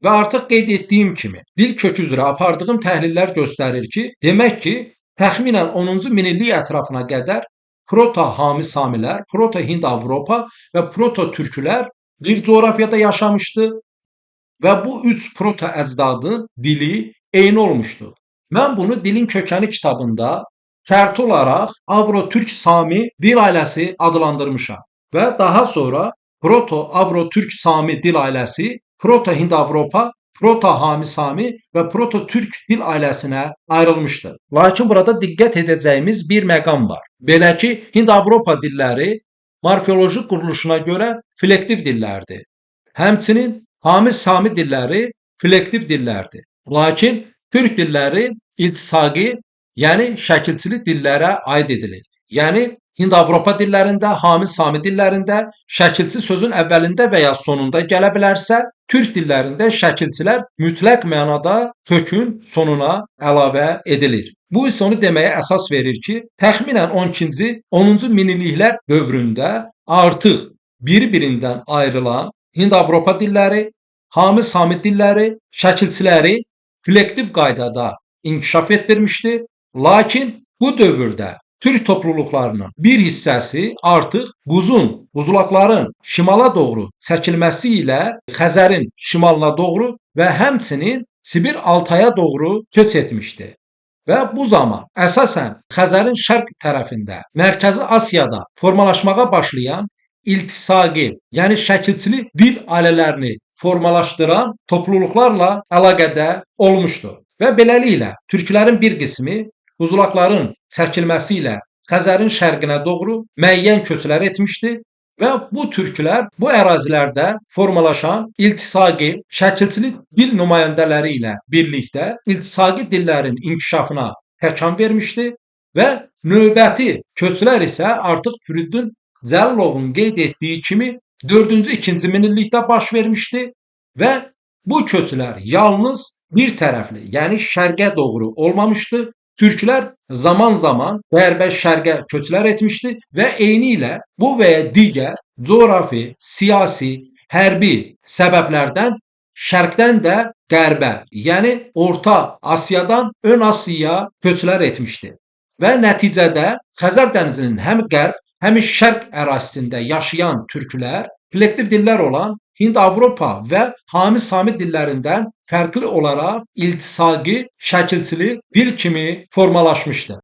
Və artıq qeyd etdiyim kimi, dil kökü üzrə apardığım təhlillər göstərir ki, demək ki, təxminən 10-cu minillik ətrafına qədər proto-Hami Samilər, proto-Hind-Avropa və proto-Türklər bir coğrafiyada yaşamışdı və bu üç proto-əcdadın dili eyni olmuşdu. Mən bunu Dilin Kökəni kitabında şərti olaraq Avro-Türk Sami dil ailəsi adlandırmışam və daha sonra Proto-Avro-Türk Sami dil ailəsi Proto-Hind-Avropa, Proto-Hami Sami və Proto-Türk dil ailəsinə ayrılmışdır. Lakin burada diqqət edəcəyimiz bir məqam var. Belə ki, Hind-Avropa dilləri morfoloji quruluşuna görə flektiv dillərdir. Həmçinin Hami Sami dilləri flektiv dillərdir. Lakin Türk dilləri iltisaqi, yəni şəkilçili dillərə aid edilir. Yəni Hind-Avropa dillərində, Hami Sami dillərində şəkilçi sözün əvvəlində və ya sonunda gələ bilərsə, Türk dillərində şəkilçilər mütləq mənada kökün sonuna əlavə edilir. Bu isə onu deməyə əsas verir ki, təxminən 12-ci, 10-cu minilliklər dövründə artıq bir-birindən ayrılan Hind-Avropa dilləri, Hami Sami dilləri şəkilçiləri flektiv qaydada inkişaf etdirmişdi. Lakin bu dövrdə Türk topluluqlarının bir hissəsi artıq buzulaqların şimala doğru çəkilməsi ilə Xəzərin şimalına doğru və həmçinin Sibir Altaya doğru köç etmişdi. Və bu zaman əsasən Xəzərin şərq tərəfində, Mərkəzi Asiyada formalaşmağa başlayan iltisaqi, yəni şəkilçili dil ailələrini formalaşdıran topluluqlarla əlaqədə olmuşdu. Və beləliklə türklərin bir qismi buzulaqların çəkilməsi ilə Xəzərin şərqinə doğru müəyyən köçlər etmişdi və bu türklər bu ərazilərdə formalaşan iltisaqi, şəkilçili dil nümayəndələri ilə birlikdə iltisaqi dillərin inkişafına təkan vermişdi və növbəti köçlər isə artıq Fridun Cəllovun qeyd etdiyi kimi 4-cü, 2-ci minillikdə baş vermişdi və bu köçlər yalnız bir tərəfli, yəni şərqə doğru olmamışdı. Türklər zaman-zaman qərbə, şərqə köçlər etmişdi və eyni ilə bu və ya digər coğrafi, siyasi, hərbi səbəblərdən şərqdən də qərbə, yəni Orta Asiyadan Ön Asiyaya köçlər etmişdi. Və nəticədə Xəzər dənizinin həm qərb, həm şərq ərazisində yaşayan türklər flektiv dillər olan Hind-Avropa və Hami Sami dillərindən fərqli olaraq iltisaqi, şəkilçili dil kimi formalaşmışdı.